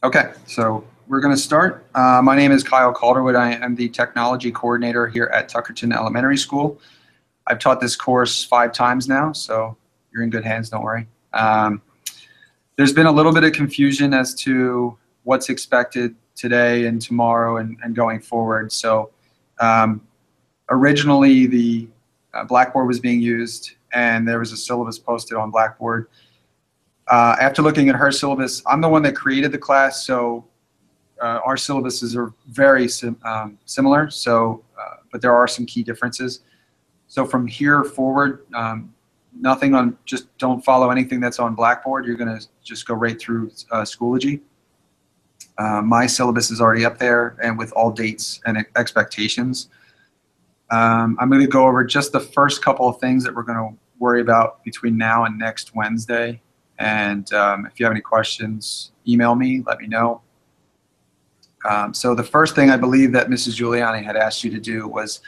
Okay, so we're going to start. My name is Kyle Calderwood. I am the technology coordinator here at Tuckerton Elementary School. I've taught this course 5 times now, so you're in good hands, don't worry. There's been a little bit of confusion as to what's expected today and tomorrow and going forward. So originally the Blackboard was being used and there was a syllabus posted on Blackboard. After looking at her syllabus, I'm the one that created the class, so our syllabuses are very similar, so, but there are some key differences. So from here forward, nothing on, just don't follow anything that's on Blackboard. You're going to just go right through Schoology. My syllabus is already up there and with all dates and expectations. I'm going to go over just the first couple of things that we're going to worry about between now and next Wednesday. And if you have any questions, email me, let me know. So the first thing I believe that Mrs. Giuliani had asked you to do was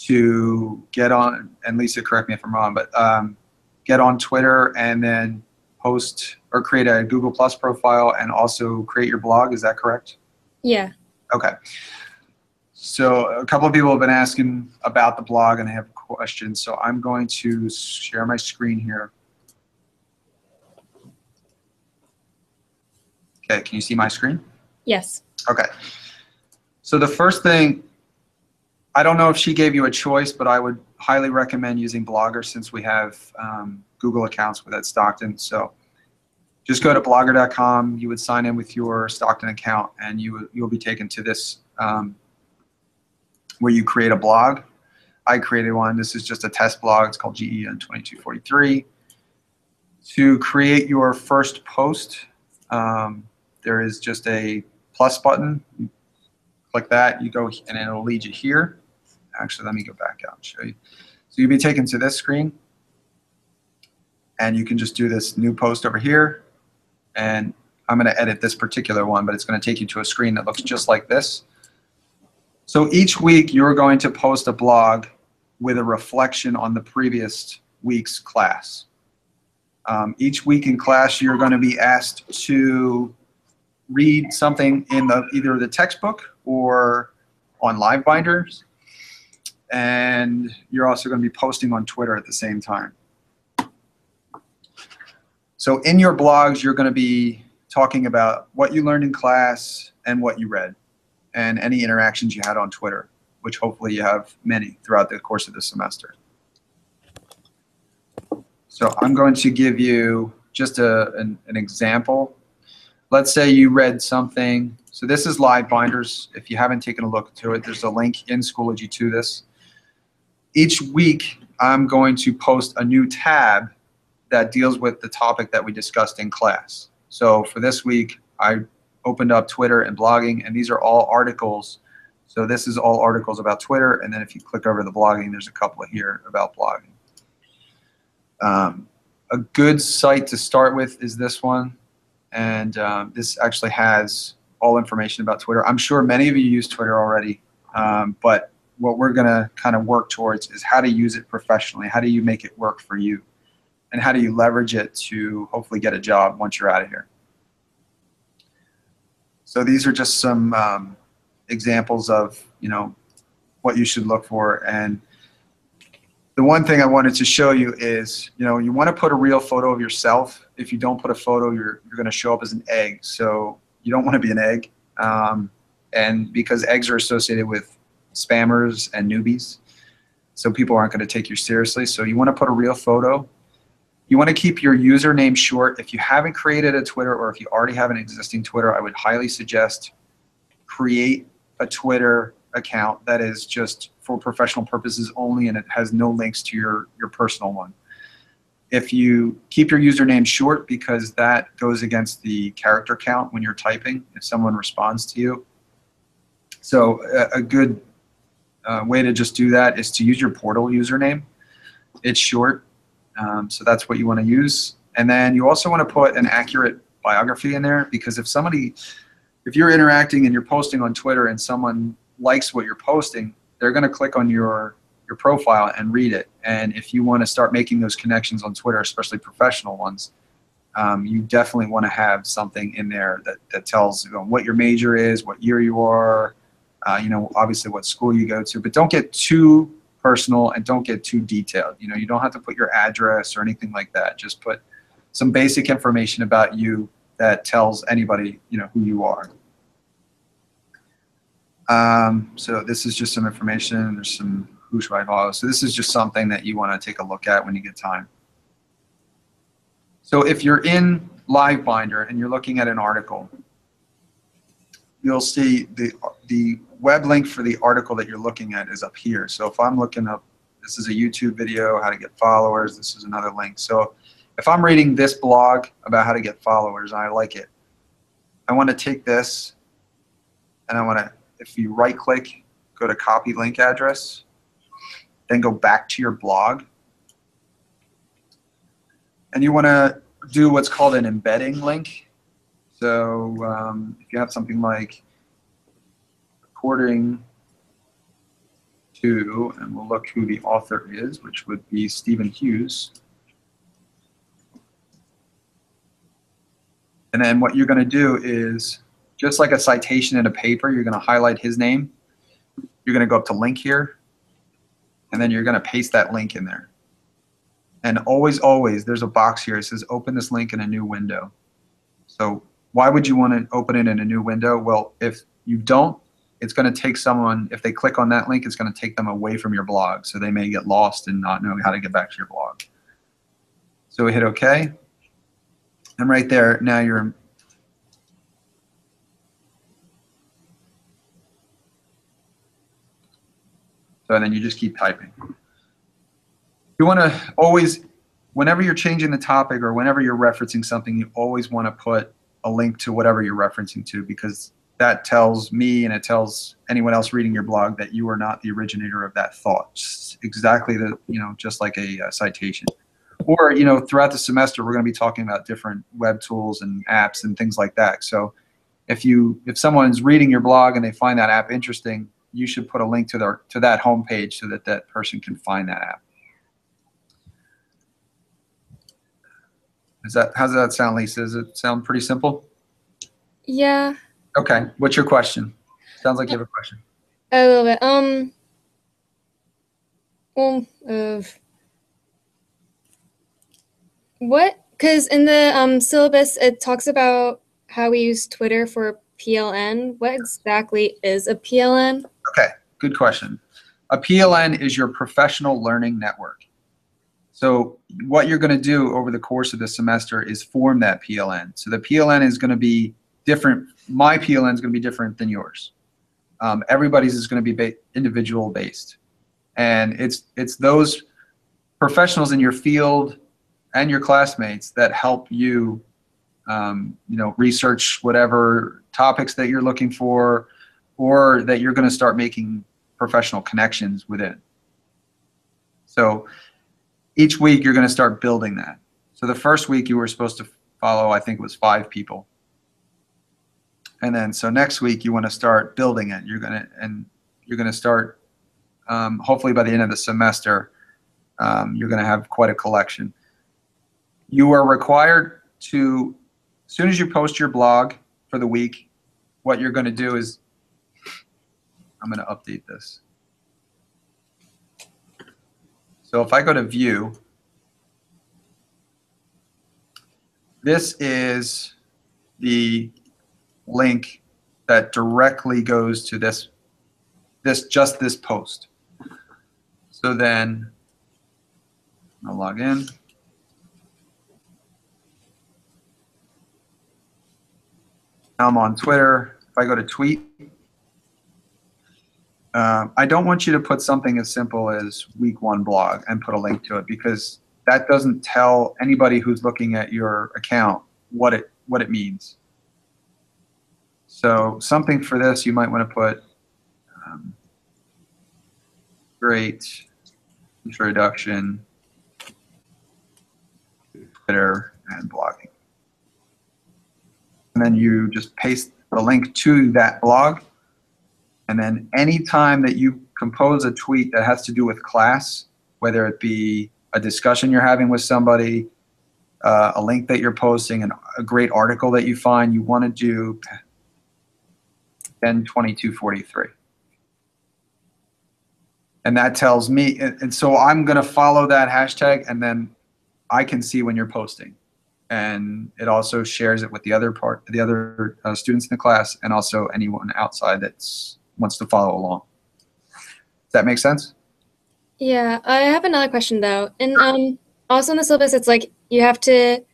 to get on, and Lisa, correct me if I'm wrong, but get on Twitter and then post or create a Google Plus profile and also create your blog. Is that correct? Yeah. Okay. So a couple of people have been asking about the blog and they have questions. So I'm going to share my screen here. Okay, can you see my screen? Yes. Okay. So the first thing, I don't know if she gave you a choice, but I would highly recommend using Blogger since we have Google accounts with at Stockton. So just go to blogger.com. You would sign in with your Stockton account and you'll be taken to this where you create a blog. I created one. This is just a test blog. It's called GEN2243. To create your first post, there is just a plus button. You click that, you go, and it'll lead you here. Actually, let me go back out and show you. So you'll be taken to this screen, and you can just do this new post over here. And I'm going to edit this particular one, but it's going to take you to a screen that looks just like this. So each week, you're going to post a blog with a reflection on the previous week's class. Each week in class, you're going to be asked to read something in either the textbook or on live binders, and you're also going to be posting on Twitter at the same time. So in your blogs, you're going to be talking about what you learned in class and what you read and any interactions you had on Twitter, which hopefully you have many throughout the course of the semester. So I'm going to give you just an example. Let's say you read something. So this is live binders. If you haven't taken a look to it, there's a link in Schoology to this. Each week, I'm going to post a new tab that deals with the topic that we discussed in class. So for this week, I opened up Twitter and blogging, and these are all articles. So this is all articles about Twitter, and then if you click over the blogging, there's a couple here about blogging. A good site to start with is this one. And this actually has all information about Twitter. I'm sure many of you use Twitter already, but what we're going to kind of work towards is how to use it professionally. How do you make it work for you? And how do you leverage it to hopefully get a job once you're out of here? So these are just some examples of, you know, what you should look for. And the one thing I wanted to show you is, you know, you want to put a real photo of yourself. If you don't put a photo, you're going to show up as an egg. So you don't want to be an egg. And because eggs are associated with spammers and newbies, so people aren't going to take you seriously. So you want to put a real photo. You want to keep your username short. If you haven't created a Twitter or if you already have an existing Twitter, I would highly suggest create a Twitter account that is just for professional purposes only, and it has no links to your personal one. If you keep your username short, because that goes against the character count when you're typing, if someone responds to you. So a good way to just do that is to use your portal username. It's short, so that's what you want to use. And then you also want to put an accurate biography in there, because if you're interacting and you're posting on Twitter and someone likes what you're posting, they're going to click on your profile and read it. And if you want to start making those connections on Twitter, especially professional ones, you definitely want to have something in there that tells what your major is, what year you are, obviously what school you go to, but don't get too personal and don't get too detailed. You don't have to put your address or anything like that. Just put some basic information about you that tells anybody, who you are. So this is just some information. There's some who should I follow. So this is just something that you want to take a look at when you get time. So if you're in LiveBinder and you're looking at an article, you'll see the web link for the article that you're looking at is up here. So if I'm looking up, this is a YouTube video, how to get followers, this is another link. So if I'm reading this blog about how to get followers and I like it, I want to take this and I want to, if you right click, go to copy link address, then go back to your blog. And you want to do what's called an embedding link. So if you have something like according to, and we'll look who the author is, which would be Stephen Hughes. And then what you're going to do is, just like a citation in a paper, you're going to highlight his name. You're going to go up to link here, and then you're going to paste that link in there. And always, always, there's a box here. It says open this link in a new window. So why would you want to open it in a new window? Well, if you don't, it's going to take someone, if they click on that link, it's going to take them away from your blog. So they may get lost and not know how to get back to your blog. So we hit OK. And right there, now you're so then you just keep typing. You want to always, whenever you're changing the topic or whenever you're referencing something, you always want to put a link to whatever you're referencing to, because that tells me and it tells anyone else reading your blog that you are not the originator of that thought. Just exactly just like a citation. Or, throughout the semester, we're going to be talking about different web tools and apps and things like that. So if someone's reading your blog and they find that app interesting, you should put a link to that homepage so that that person can find that app. How does that sound, Lisa? Does it sound pretty simple? Yeah. Okay. What's your question? Sounds like you have a question. A little bit. What? Because in the syllabus, it talks about how we use Twitter for PLN. What exactly is a PLN? Okay. Good question. A PLN is your professional learning network. So what you're going to do over the course of the semester is form that PLN. So the PLN is going to be different. My PLN is going to be different than yours. Everybody's is going to be individual based. And it's those professionals in your field and your classmates that help you, research whatever topics that you're looking for, or that you're going to start making professional connections within. So each week you're going to start building that. So the first week you were supposed to follow, I think it was 5 people. And then so next week you want to start building it. You're going to start, hopefully by the end of the semester, you're going to have quite a collection. You are required to, as soon as you post your blog for the week, what you're going to do is, I'm going to update this. So if I go to view, this is the link that directly goes to just this post. So then I'll log in. Now I'm on Twitter. If I go to tweet, I don't want you to put something as simple as week 1 blog and put a link to it, because that doesn't tell anybody who's looking at your account what it means. So something for this, you might want to put great introduction to Twitter and blogging. And then you just paste the link to that blog. And then anytime that you compose a tweet that has to do with class, whether it be a discussion you're having with somebody, a link that you're posting, and a great article that you find, you want to do GEN2243. And that tells me, and so I'm going to follow that hashtag, and then I can see when you're posting. And it also shares it with the other students in the class, and also anyone outside that wants to follow along. Does that make sense? Yeah, I have another question though. And also in the syllabus, it's like you have to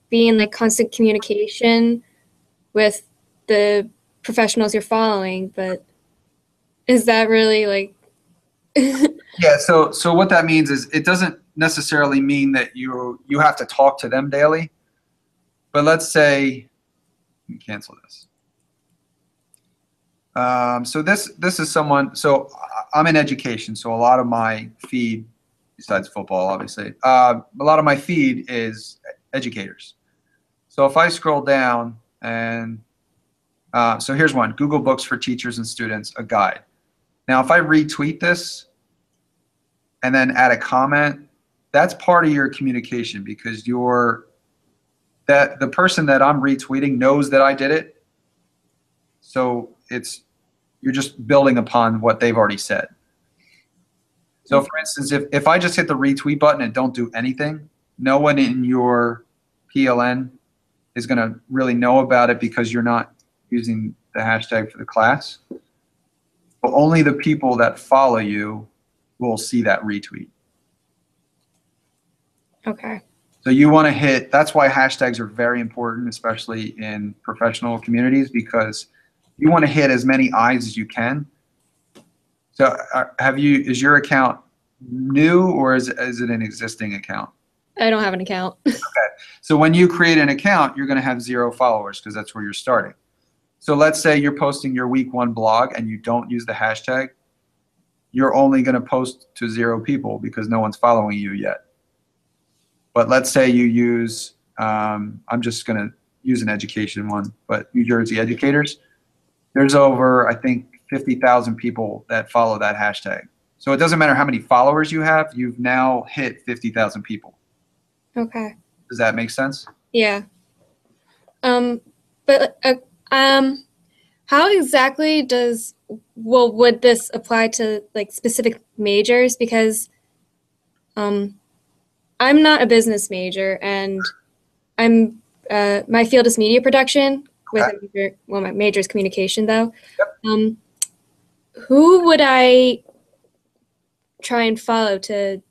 be in like constant communication with the professionals you're following, but is that really like Yeah, so what that means is it doesn't necessarily mean that you have to talk to them daily. But let's say, let me cancel this. So this is someone, so I'm in education, so a lot of my feed, besides football obviously, a lot of my feed is educators. So if I scroll down and, so here's one, Google Books for Teachers and Students, a guide. Now if I retweet this and then add a comment, that's part of your communication, because the person that I'm retweeting knows that I did it. So you're just building upon what they've already said. So for instance, if I just hit the retweet button and don't do anything, no one in your PLN is going to really know about it because you're not using the hashtag for the class. But only the people that follow you will see that retweet. okay? So you want to hit, that's why hashtags are very important, especially in professional communities, because you want to hit as many eyes as you can. So is your account new, or is it an existing account? I don't have an account. Okay. So when you create an account, you're going to have 0 followers because that's where you're starting. So let's say you're posting your week 1 blog and you don't use the hashtag. You're only going to post to 0 people because no one's following you yet. But let's say you use, I'm just going to use an education one, but New Jersey educators, there's over, I think, 50,000 people that follow that hashtag. So it doesn't matter how many followers you have, you've now hit 50,000 people. Okay. Does that make sense? Yeah. But how exactly would this apply to like specific majors? Because I'm not a business major, and I'm my field is media production. With a major, well, my major is communication though. Yep. Who would I try and follow to?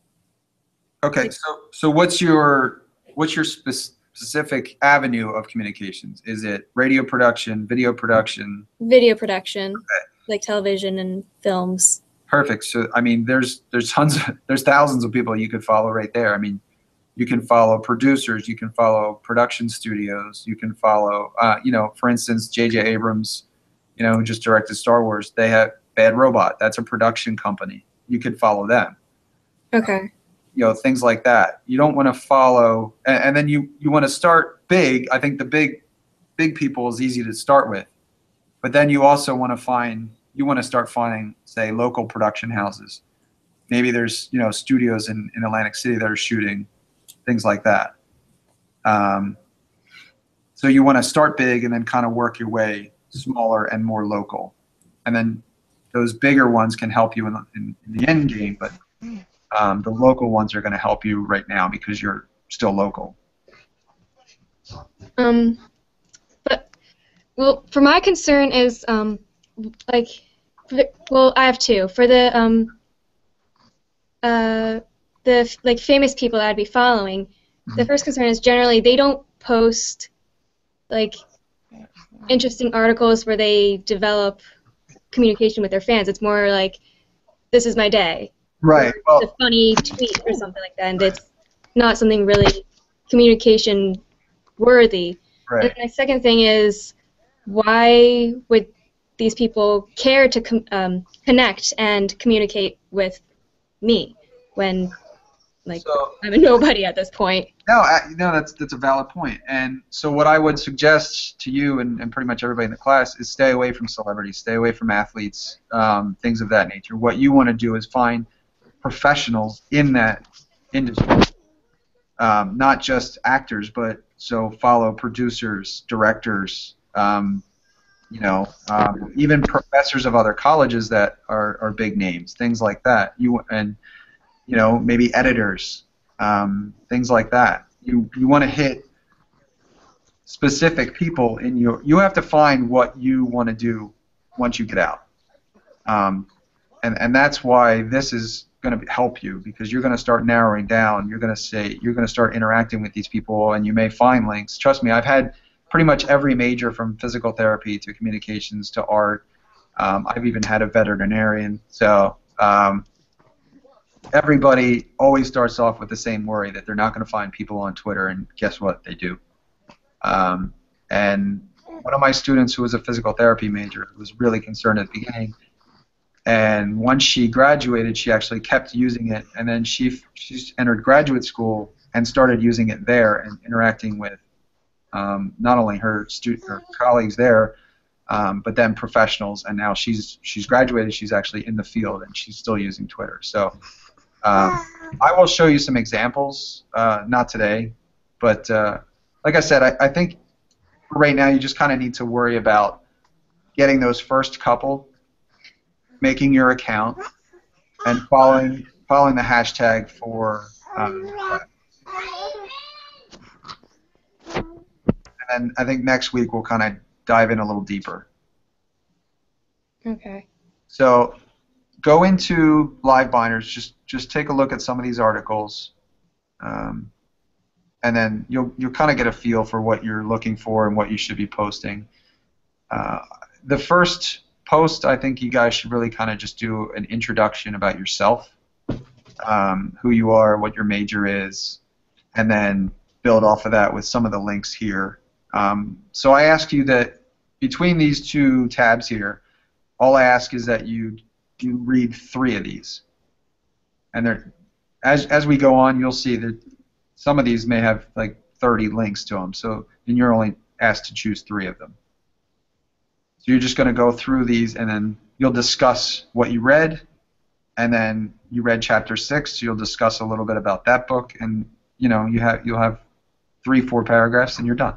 Okay, so what's your specific avenue of communications? Is it radio production, video production? Video production, Okay. like television and films. Perfect. So I mean, there's thousands of people you could follow right there. I mean, you can follow producers, you can follow production studios, you can follow, for instance, J.J. Abrams, who just directed Star Wars. They have Bad Robot. That's a production company. You could follow them. Okay. Things like that. You don't want to follow, and then you want to start big. I think the big people is easy to start with, but then you also want to start finding, say, local production houses. Maybe there's studios in Atlantic City that are shooting things like that. So you want to start big and then kind of work your way smaller and more local, and then those bigger ones can help you in the end game, but the local ones are going to help you right now because you're still local. But for my concern is I have two. For the like famous people that I'd be following, the first concern is generally they don't post like interesting articles where they develop communication with their fans. It's more like, this is my day. Right. Well, it's a funny tweet or something like that, and it's not something really communication worthy. Right. And my second thing is, why would these people care to connect and communicate with me when, like, I'm a nobody at this point? No, that's a valid point. And so what I would suggest to you and pretty much everybody in the class is stay away from celebrities, stay away from athletes, things of that nature. What you want to do is find professionals in that industry. not just actors, but so follow producers, directors, even professors of other colleges that are big names, things like that. Maybe editors, things like that. You want to hit specific people in your. You have to find what you want to do once you get out, and that's why this is going to help you, because you're going to start narrowing down. You're going to start interacting with these people, and you may find links. Trust me, I've had pretty much every major, from physical therapy to communications to art. I've even had a veterinarian. So everybody always starts off with the same worry that they're not going to find people on Twitter, and guess what? They do. And one of my students who was a physical therapy major was really concerned at the beginning. And once she graduated, she actually kept using it, and then she entered graduate school and started using it there and interacting with not only her colleagues there, but then professionals. And now she's graduated. She's actually in the field, and she's still using Twitter. So I will show you some examples, not today, but like I said, I think right now you just kind of need to worry about getting those first couple, making your account, and following the hashtag for and I think next week we'll kind of dive in a little deeper. Okay. So go into Live Binders, just take a look at some of these articles, and then you'll kind of get a feel for what you're looking for and what you should be posting. The first post, I think you guys should really kind of just do an introduction about yourself, who you are, what your major is, and then build off of that with some of the links here. So I ask you that between these two tabs here, all I ask is that you read 3 of these. And as we go on, you'll see that some of these may have like 30 links to them. So then you're only asked to choose 3 of them. So you're just going to go through these, and then you'll discuss what you read, and then you read chapter 6. So you'll discuss a little bit about that book, and you'll have 3-4 paragraphs, and you're done.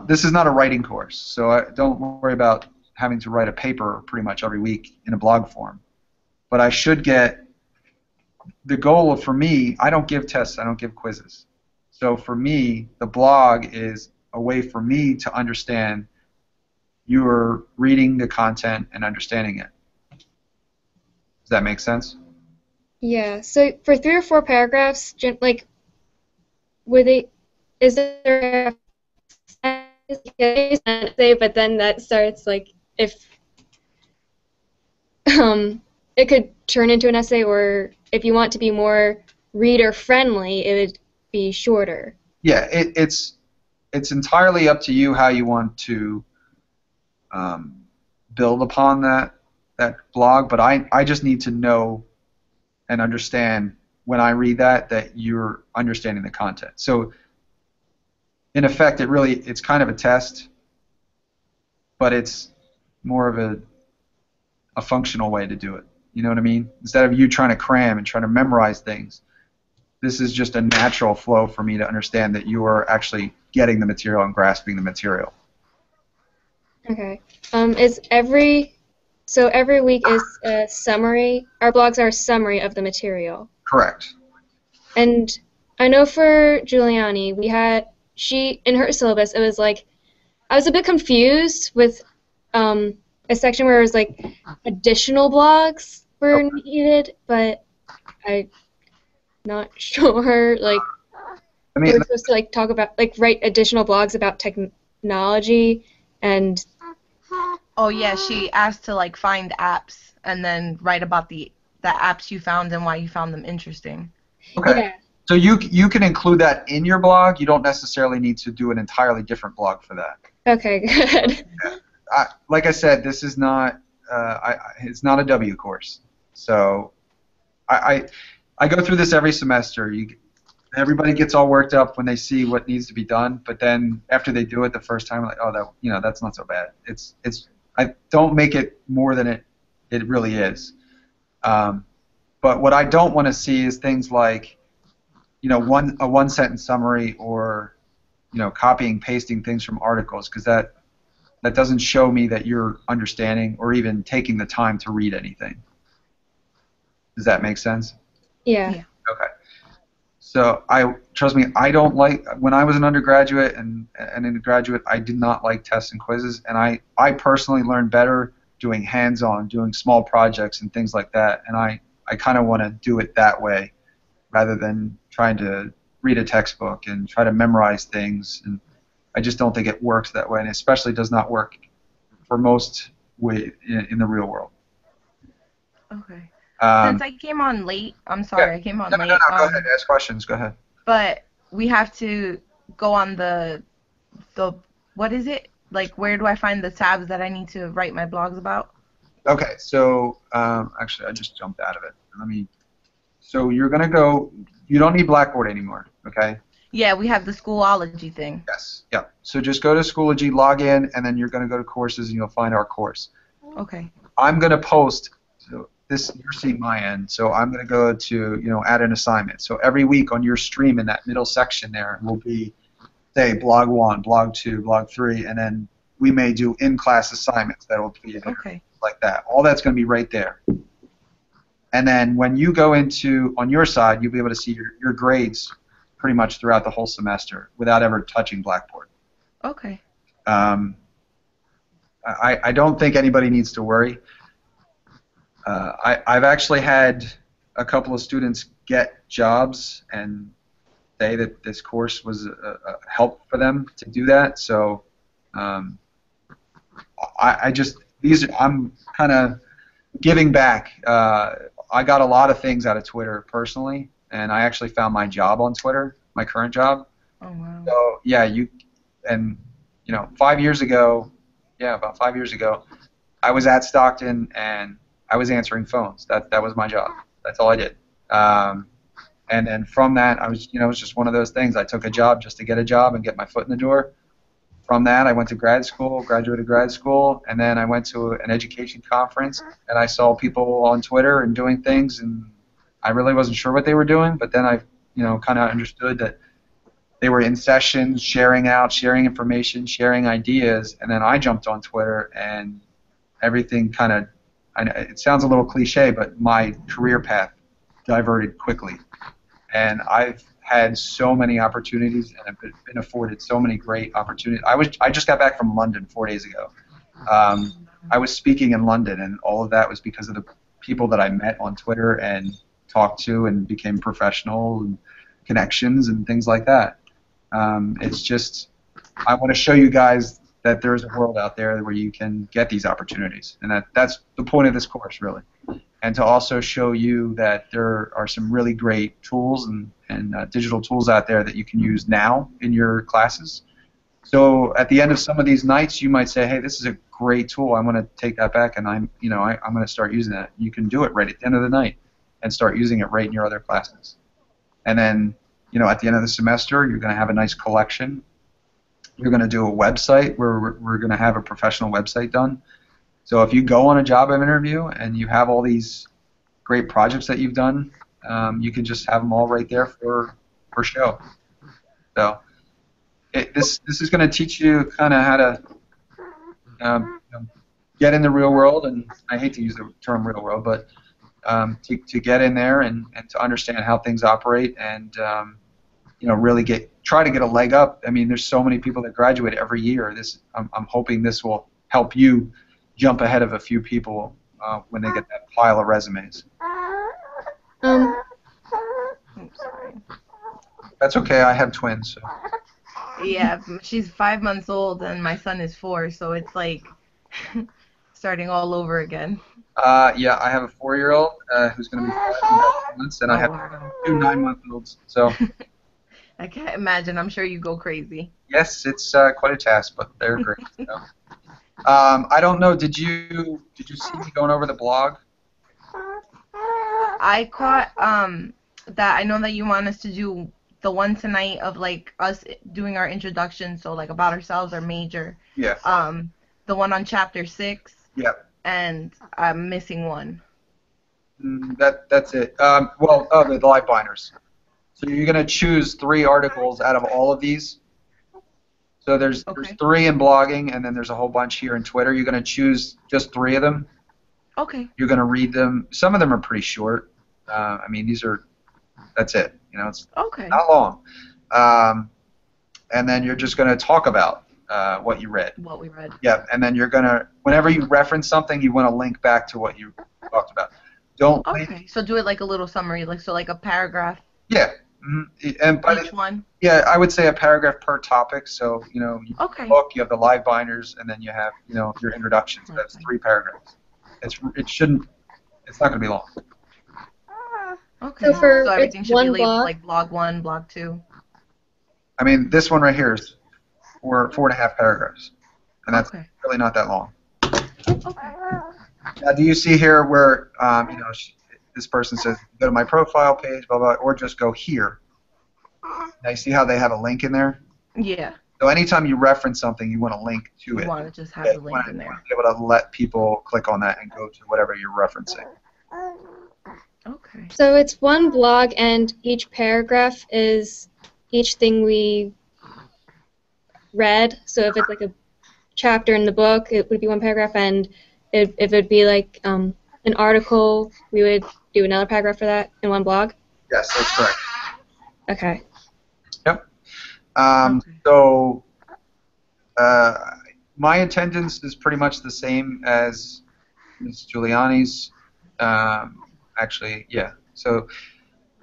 This is not a writing course, so don't worry about having to write a paper pretty much every week in a blog form. But I should get the goal for me. I don't give tests. I don't give quizzes. So for me, the blog is a way for me to understand you're reading the content and understanding it. Does that make sense? Yeah. So for 3 or 4 paragraphs, like, is there a essay, but then that starts, like, if it could turn into an essay, or if you want to be more reader friendly, it would be shorter. Yeah, it's entirely up to you how you want to build upon that blog, but I just need to know and understand when I read that you're understanding the content. So in effect, it's kind of a test, but it's more of a functional way to do it. You know what I mean? Instead of you trying to cram and trying to memorize things, this is just a natural flow for me to understand that you are actually getting the material and grasping the material. Okay. So every week is a summary. Our blogs are a summary of the material. Correct. And I know for Giuliani, in her syllabus, it was like, I was a bit confused with a section where it was like additional blogs were needed, but I'm not sure. Like, we were supposed to like talk about, like, write additional blogs about technology and. Oh yeah, she asked to like find apps and then write about the apps you found and why you found them interesting. Okay. Yeah. So you can include that in your blog. You don't necessarily need to do an entirely different blog for that. Okay, good. Yeah. Like I said, this is not it's not a W course. So I go through this every semester. Everybody gets all worked up when they see what needs to be done, but then after they do it the first time, like, oh, that's not so bad. I don't make it more than it really is. But what I don't want to see is things like, a one sentence summary, or copying pasting things from articles, because that doesn't show me that you're understanding or even taking the time to read anything. Does that make sense? Yeah. Yeah. Okay. So trust me, I don't like, when I was an undergraduate and in a graduate, I did not like tests and quizzes, and I personally learned better doing hands-on, doing small projects and things like that, and I kind of want to do it that way rather than trying to read a textbook and try to memorize things, and I just don't think it works that way, and especially does not work for most in the real world. Okay. Um, Since I came on late, I'm yeah. sorry, I came on No, late. go ahead. Ask questions. Go ahead. But we have to go on the what is it? Like, where do I find the tabs that I need to write my blogs about? Okay, so actually, I just jumped out of it. So you're gonna go. You don't need Blackboard anymore. Okay. Yeah, we have the Schoolology thing. Yes. Yeah. So just go to Schoology, log in, and then you're gonna go to courses, and you'll find our course. Okay. I'm gonna post. So this, you're seeing my end. So I'm gonna go to add an assignment. So every week on your stream in that middle section there will be, say, blog 1, blog 2, blog 3, and then we may do in-class assignments that will be there, Okay. like that. All that's going to be right there. And then when you go on your side, you'll be able to see your grades pretty much throughout the whole semester without ever touching Blackboard. Okay. I don't think anybody needs to worry. I've actually had a couple of students get jobs and say that this course was a help for them to do that. So I'm kind of giving back. I got a lot of things out of Twitter personally, and I actually found my job on Twitter, my current job. Oh wow. So yeah, 5 years ago, about 5 years ago, I was at Stockton and I was answering phones. That was my job. That's all I did. And then from that, it was just one of those things. I took a job just to get a job and get my foot in the door. From that, I went to grad school, graduated grad school, and then I went to an education conference, and I saw people on Twitter and doing things, and I really wasn't sure what they were doing, but then I, kind of understood that they were in sessions, sharing information, sharing ideas, and then I jumped on Twitter, and everything kind of, it sounds a little cliche, but my career path diverted quickly. And I've had so many opportunities, and I've been afforded so many great opportunities. I just got back from London 4 days ago. I was speaking in London, and all of that was because of the people that I met on Twitter and talked to and became professional, and connections and things like that. It's just, I want to show you guys that there's a world out there where you can get these opportunities, and that's the point of this course, really. And to also show you that there are some really great tools and digital tools out there that you can use now in your classes. So at the end of some of these nights, you might say, hey, this is a great tool. I'm going to take that back, and I'm going to start using that. You can do it right at the end of the night and start using it right in your other classes. And then, at the end of the semester, you're going to have a nice collection. You're going to do a website where we're going to have a professional website done. So if you go on a job interview and you have all these great projects that you've done, you can just have them all right there for show. So this is going to teach you kind of how to get in the real world, and I hate to use the term real world, but to get in there and to understand how things operate, and really try to get a leg up. I mean, there's so many people that graduate every year. I'm hoping this will help you jump ahead of a few people when they get that pile of resumes. I'm sorry. That's okay. I have twins. So. Yeah, she's 5 months old and my son is 4, so it's like starting all over again. Yeah, I have a 4-year-old who's going to be 5 in about 2 months, and I have 2 9-month-olds. So. I can't imagine. I'm sure you go crazy. Yes, it's quite a task, but they're great. So. I don't know. Did you see me going over the blog? I caught that. I know that you want us to do the one tonight of like us doing our introduction, so like about ourselves, our major. Yeah. The one on chapter 6. Yep. And I'm missing one. That's it. Well, the live binders. So you're going to choose 3 articles out of all of these. So there's 3 in blogging, and then there's a whole bunch here in Twitter. You're going to choose just 3 of them. Okay. You're going to read them. Some of them are pretty short. I mean, that's it. You know, it's not long. And then you're just going to talk about what you read. What we read. Yeah, and then you're going to, whenever you reference something, you want to link back to what you talked about. Don't. Okay. So do it like a little summary, like a paragraph. Yeah. Mm-hmm. And by Each one. Yeah, I would say a paragraph per topic. So you have the book, you have the live binders, and then you have your introduction. So that's 3 paragraphs. It's not going to be long. Okay. So for everything should be blog? like blog 1, blog 2. I mean, this one right here is 4.5 paragraphs, and that's really not that long. Okay. Now, do you see here where this person says go to my profile page, blah blah, or just go here? Now you see how they have a link in there? Yeah. So anytime you reference something, you want to link to it. You want to just have the link in there. You want to be able to let people click on that and go to whatever you're referencing. Okay. So it's one blog, and each paragraph is each thing we read. So if it's like a chapter in the book, it would be 1 paragraph, and if it'd be like an article, we would do another paragraph for that in one blog? Yes, that's correct. Okay. Yep. So my attendance is pretty much the same as Ms. Giuliani's. Actually, yeah. So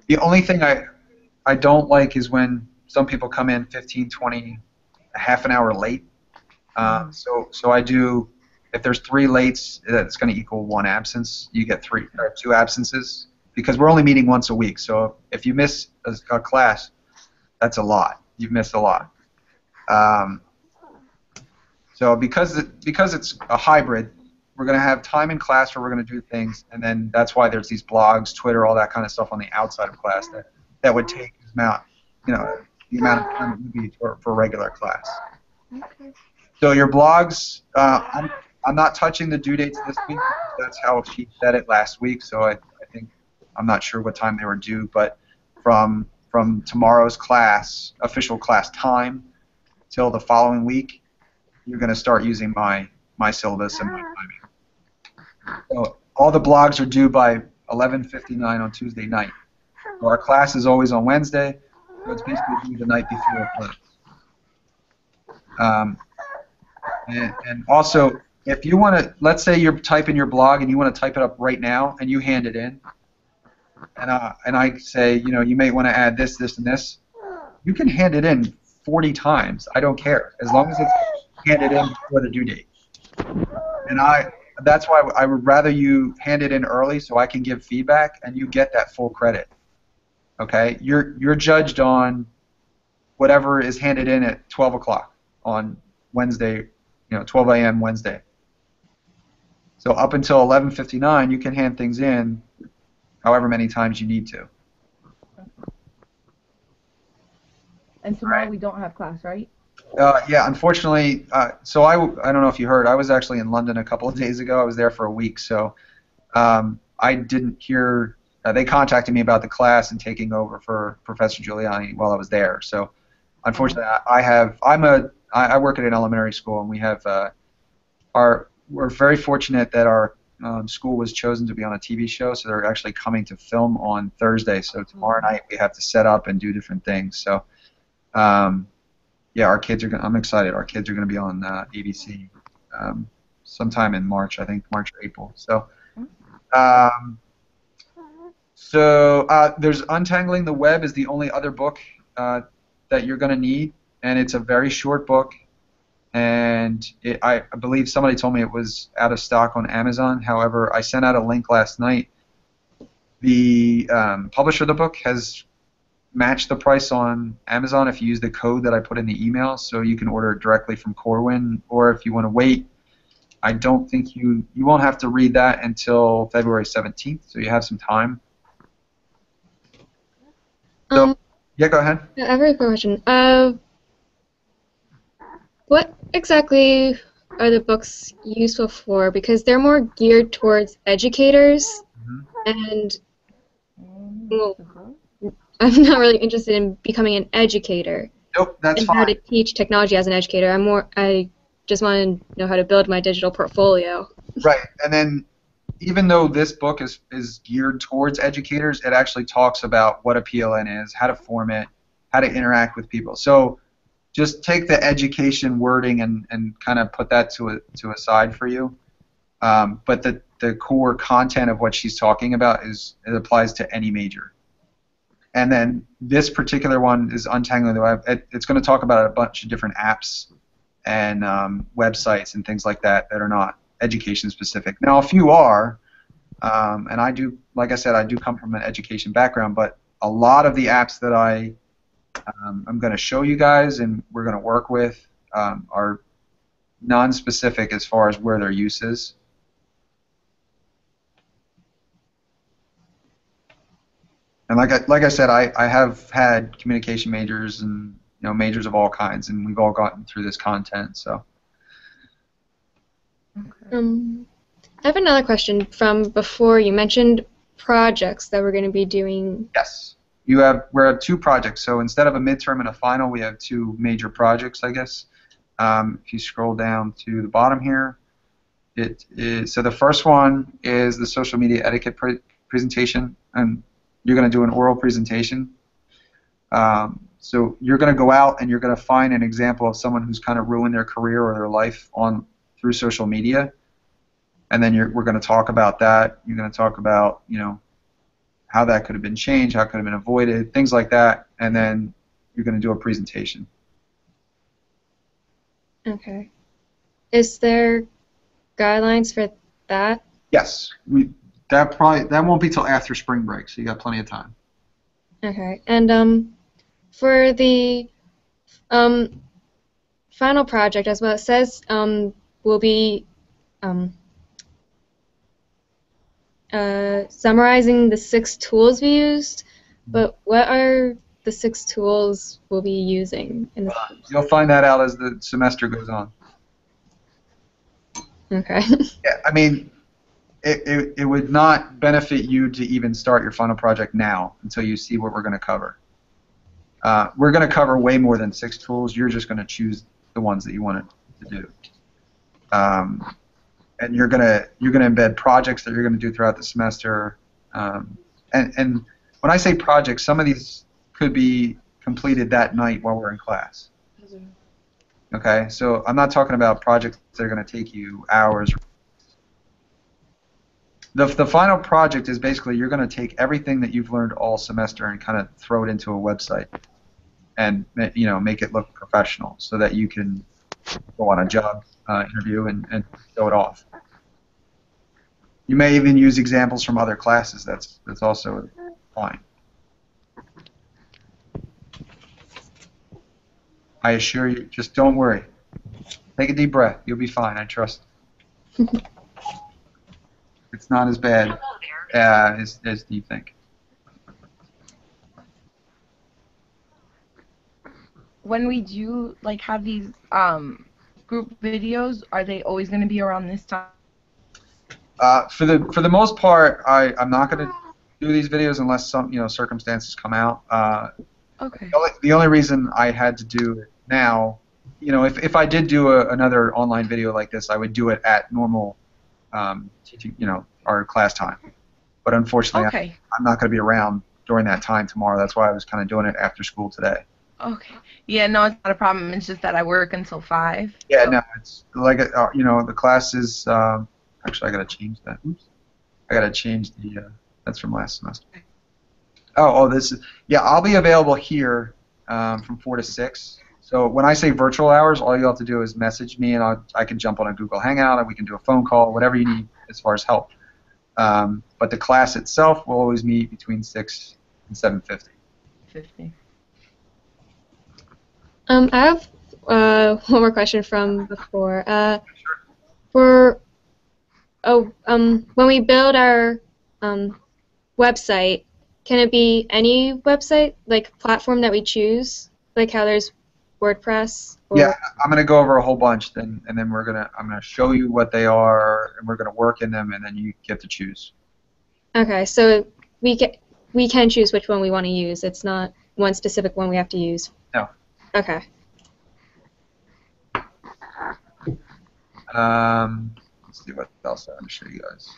the only thing I don't like is when some people come in 15, 20, a half an hour late. So I do, if there's 3 lates, that's going to equal 1 absence. You get 2 absences because we're only meeting once a week. So if you miss a class, that's a lot. You've missed a lot. So because it's a hybrid, we're going to have time in class where we're going to do things, and then that's why there's these blogs, Twitter, all that kind of stuff on the outside of class that would take the amount of time it would be for regular class. Okay. So your blogs, I'm not touching the due dates this week. That's how she said it last week. So I think I'm not sure what time they were due, but from tomorrow's class, official class time, till the following week, you're going to start using my syllabus and my timing. So all the blogs are due by 11:59 on Tuesday night. So our class is always on Wednesday, so it's basically due the night before class. And also, if you want to, let's say you're typing your blog and you want to type it up right now and you hand it in, and I say, you may want to add this, this, and this, you can hand it in 40 times. I don't care, as long as it's handed in before the due date. And that's why I would rather you hand it in early so I can give feedback and you get that full credit. Okay? You're judged on whatever is handed in at 12 o'clock on Wednesday, 12 a.m. Wednesday. So up until 11:59, you can hand things in however many times you need to. And tomorrow we don't have class, right? Yeah, unfortunately, so I don't know if you heard, I was actually in London a couple of days ago. I was there for a week, so I didn't hear, they contacted me about the class and taking over for Professor Giuliani while I was there. So unfortunately, I work at an elementary school, and we have we're very fortunate that our school was chosen to be on a TV show, so they're actually coming to film on Thursday. So tomorrow night we have to set up and do different things. So yeah, our kids are. I'm excited. Our kids are going to be on ABC sometime in March. I think March or April. So, there's Untangling the Web is the only other book that you're going to need, and it's a very short book. And I believe somebody told me it was out of stock on Amazon. However, I sent out a link last night. The publisher of the book has match the price on Amazon if you use the code that I put in the email, so you can order it directly from Corwin, or if you want to wait, I don't think you won't have to read that until February 17th, so you have some time. So, yeah, go ahead. I have a question. What exactly are the books useful for? Because they're more geared towards educators, and well, I'm not really interested in becoming an educator Nope, that's and how fine. to teach technology as an educator. I just want to know how to build my digital portfolio. Right, and then even though this book is geared towards educators, it actually talks about what a PLN is, how to form it, how to interact with people. So just take the education wording and kind of put that to a side for you. But the core content of what she's talking about it applies to any major. And then this particular one is Untangling the Web. It's going to talk about a bunch of different apps and websites and things like that that are not education specific. Now, a few are, and I do, like I said, I do come from an education background, but a lot of the apps that I'm going to show you guys and we're going to work with are non-specific as far as where their use is. And like I said, I have had communication majors and majors of all kinds, and we've all gotten through this content. So. I have another question from before. You mentioned projects that we're going to be doing. Yes. We have 2 projects. So instead of a midterm and a final, we have 2 major projects, I guess. If you scroll down to the bottom here, so the first one is the social media etiquette presentation, and you're going to do an oral presentation. So you're going to go out and you're going to find an example of someone who's kind of ruined their career or their life through social media, and then we're going to talk about that. You're going to talk about how that could have been changed, how it could have been avoided, things like that, and then you're going to do a presentation. Okay. Is there guidelines for that? Yes. That won't be till after spring break, so you got plenty of time. Okay. And for the final project as well, it says we'll be summarizing the 6 tools we used, but what are the 6 tools we'll be using in the You'll find that out as the semester goes on. Okay. Yeah, I mean, it would not benefit you to even start your final project now until you see what we're going to cover. We're going to cover way more than 6 tools. You're just going to choose the ones that you want to do. And you're gonna embed projects that you're gonna do throughout the semester. And when I say projects, some of these could be completed that night while we're in class. Okay, so I'm not talking about projects that are gonna take you hours. The final project is basically you're gonna take everything that you've learned all semester and kind of throw it into a website, and make it look professional so that you can go on a job interview and show it off. You may even use examples from other classes. That's also fine. I assure you, just don't worry. Take a deep breath. You'll be fine. I trust. It's not as bad as you think. When we do have these group videos, are they always going to be around this time? For the most part, I'm not going to do these videos unless some circumstances come out. Okay. The only reason I had to do it now, if I did do another online video like this, I would do it at normal, teaching, our class time. But unfortunately, okay. I'm not going to be around during that time tomorrow. That's why I was kind of doing it after school today. Okay. Yeah, no, it's not a problem. It's just that I work until 5. Yeah, so. no, it's like the class is. Actually, I gotta change that. Oops. I gotta change the. That's from last semester. This is. Yeah, I'll be available here from 4 to 6. So when I say virtual hours, all you have to do is message me, and I can jump on a Google Hangout, and we can do a phone call, whatever you need as far as help. But the class itself will always meet between 6 and 7:50. 50. I have one more question from before. For when we build our website, can it be any website, like platform that we choose, like how there's WordPress? Yeah, I'm gonna go over a whole bunch, and then I'm gonna show you what they are, and we're gonna work in them, and then you get to choose. Okay, so we can choose which one we want to use. It's not one specific one we have to use. No. Okay. Let's see what else I want to show you guys.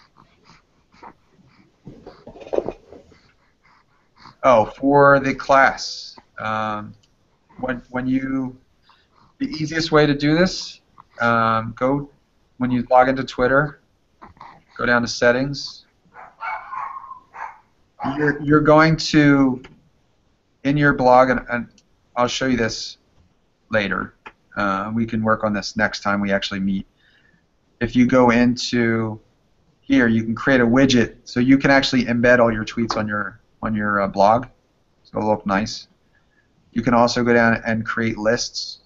Oh, for the class, when you, the easiest way to do this, go when you log into Twitter, go down to settings. You're going to, in your blog, and I'll show you this later. We can work on this next time we actually meet. If you go into here, you can create a widget so you can actually embed all your tweets on your blog, so it'll look nice. You can also go down and create lists.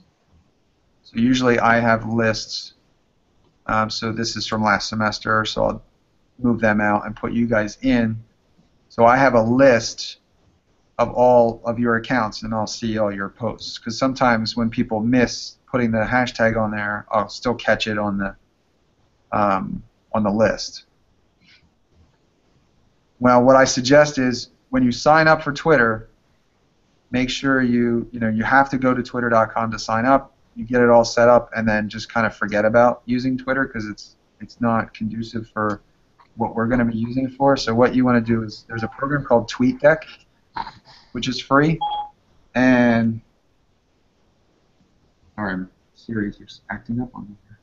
So usually I have lists. So this is from last semester, so I'll move them out and put you guys in. So I have a list of all of your accounts, and I'll see all your posts. Because sometimes when people miss putting the hashtag on there, I'll still catch it on the list. Well, what I suggest is when you sign up for Twitter, make sure you have to go to twitter.com to sign up. You get it all set up, and then just kind of forget about using Twitter because it's not conducive for what we're going to be using it for. So what you want to do is there's a program called TweetDeck, which is free, and sorry, Siri's just acting up on me here.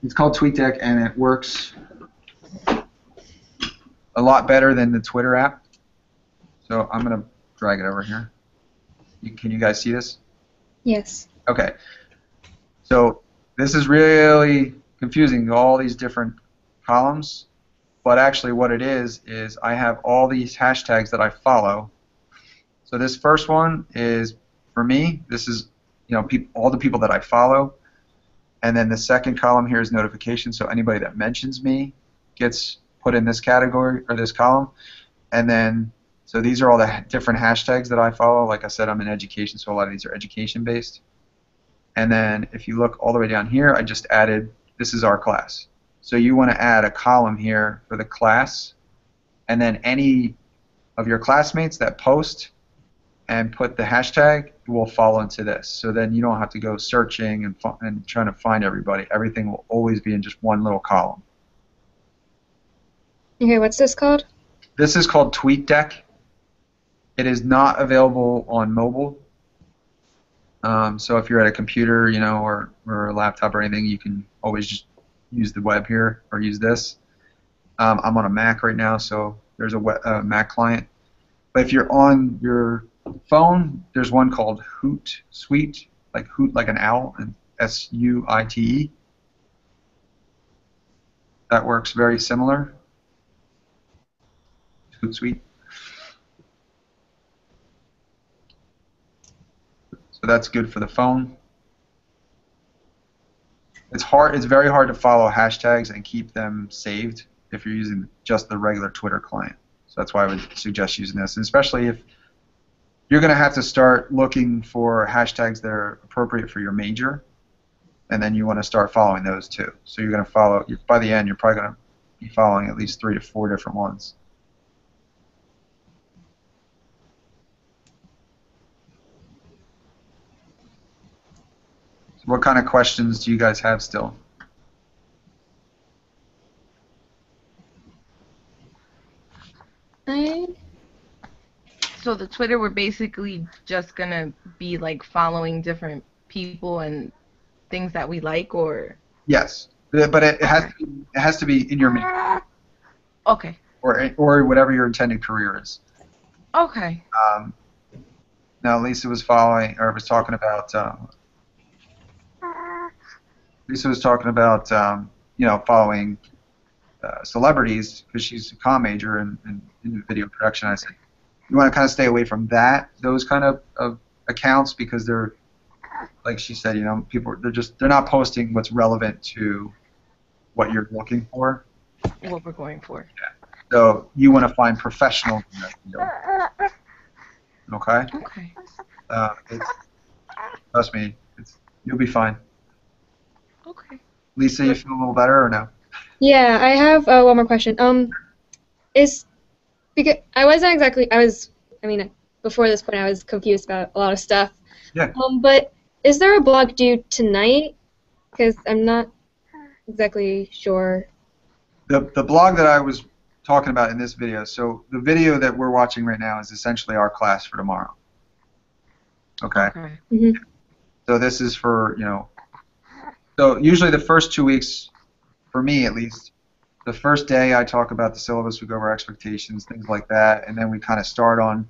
It's called TweetDeck, and it works a lot better than the Twitter app. So I'm going to drag it over here. Can you guys see this? Yes. Okay. So this is really confusing, all these different columns, but actually what it is I have all these hashtags that I follow. So this first one is for me. This is all the people that I follow. And then the second column here is notifications, so anybody that mentions me gets put in this category or this column. And then, so these are all the different hashtags that I follow. Like I said, I'm in education, so a lot of these are education-based. And then if you look all the way down here, I just added, this is our class. So you want to add a column here for the class, and then any of your classmates that post and put the hashtag will fall into this. So then you don't have to go searching and trying to find everybody. Everything will always be in just one little column. Okay, what's this called? This is called TweetDeck. It is not available on mobile. So if you're at a computer, or a laptop or anything, you can always just use the web here or use this. I'm on a Mac right now, so there's a Mac client. But if you're on your phone, there's one called Hootsuite, like hoot like an owl, and S-U-I-T-E. That works very similar. Hootsuite. So that's good for the phone. It's very hard to follow hashtags and keep them saved if you're using just the regular Twitter client. So that's why I would suggest using this, and especially if you're going to have to start looking for hashtags that are appropriate for your major, and then you want to start following those too. So you're going to follow, by the end, you're probably going to be following at least 3 to 4 different ones. So what kind of questions do you guys have still? So the Twitter, we're basically just gonna be like following different people and things that we like, or? Yes, but it has to be in your major. Okay. Or whatever your intended career is. Okay. Now Lisa was following, or was talking about. Lisa was talking about following celebrities because she's a comm major in video production. I said you want to kind of stay away from those kind of accounts because they're, like she said, people they're not posting what's relevant to what you're looking for. What we're going for. Yeah. So you want to find professionals in that field. Okay. Okay. Trust me, you'll be fine. Okay. Lisa, you feel a little better or no? Yeah, I have one more question. is because I wasn't exactly. I mean, before this point, I was confused about a lot of stuff. Yeah. But is there a blog due tonight? Because I'm not exactly sure. The blog that I was talking about in this video, so the video that we're watching right now is essentially our class for tomorrow. Okay. Okay. Hmm. So this is for, so usually the first 2 weeks, for me at least, the first day I talk about the syllabus, we go over expectations, things like that, and then we kind of start on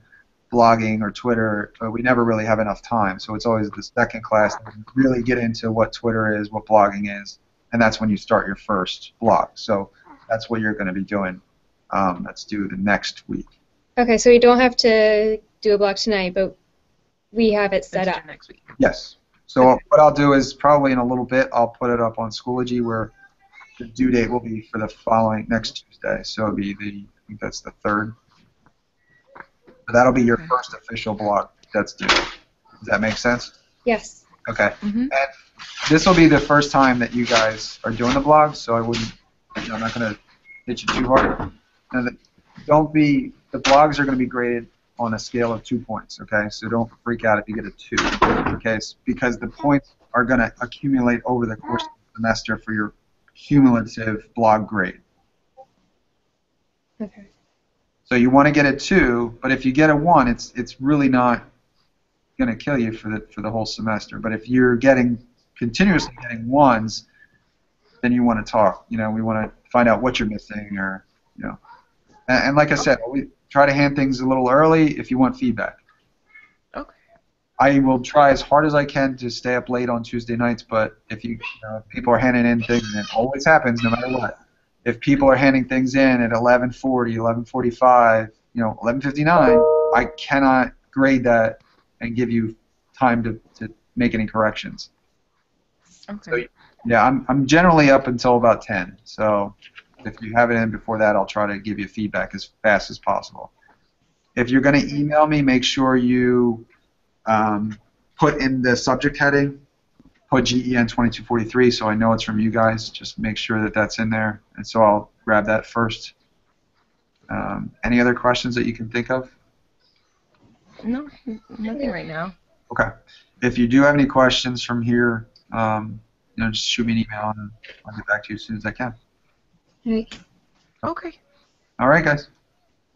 blogging or Twitter, but we never really have enough time. So it's always the second class that we really get into what Twitter is, what blogging is, and that's when you start your first blog. So that's what you're going to be doing. That's due the next week. Okay, so we don't have to do a blog tonight, but we have it set That's up. due next week. Yes. So what I'll do is probably in a little bit I'll put it up on Schoology where the due date will be for the following next Tuesday. So it'll be I think that's the 3rd. So that'll be your Okay. first official blog that's due. Does that make sense? Yes. Okay. Mm-hmm. And this will be the first time that you guys are doing the blog, so I wouldn't, I'm not going to hit you too hard. Now, the blogs are going to be graded on a scale of 2 points, okay? So don't freak out if you get a 2, okay? Because the points are going to accumulate over the course of the semester for your cumulative blog grade. Okay. So you want to get a 2, but if you get a 1, it's really not going to kill you for the whole semester. But if you're continuously getting 1s, then you want to talk. We want to find out what you're missing, or And like I said, we try to hand things a little early if you want feedback. Okay. I will try as hard as I can to stay up late on Tuesday nights, but if if people are handing in things, and it always happens no matter what. If people are handing things in at 11:40, 11:45, 11:59, I cannot grade that and give you time to make any corrections. Okay. So, yeah, I'm generally up until about 10. So if you have it in before that, I'll try to give you feedback as fast as possible. If you're going to email me, make sure you put in the subject heading, put GEN2243, so I know it's from you guys. Just make sure that that's in there, and so I'll grab that first. Any other questions that you can think of? No, nothing right now. Okay. If you do have any questions from here, just shoot me an email, and I'll get back to you as soon as I can. All right. Okay. All right, guys.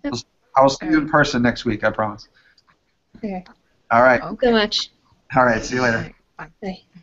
Yep. I will see you in person next week, I promise. Okay. All right. Thank you so much. All right. See you later. All right. Bye. Bye.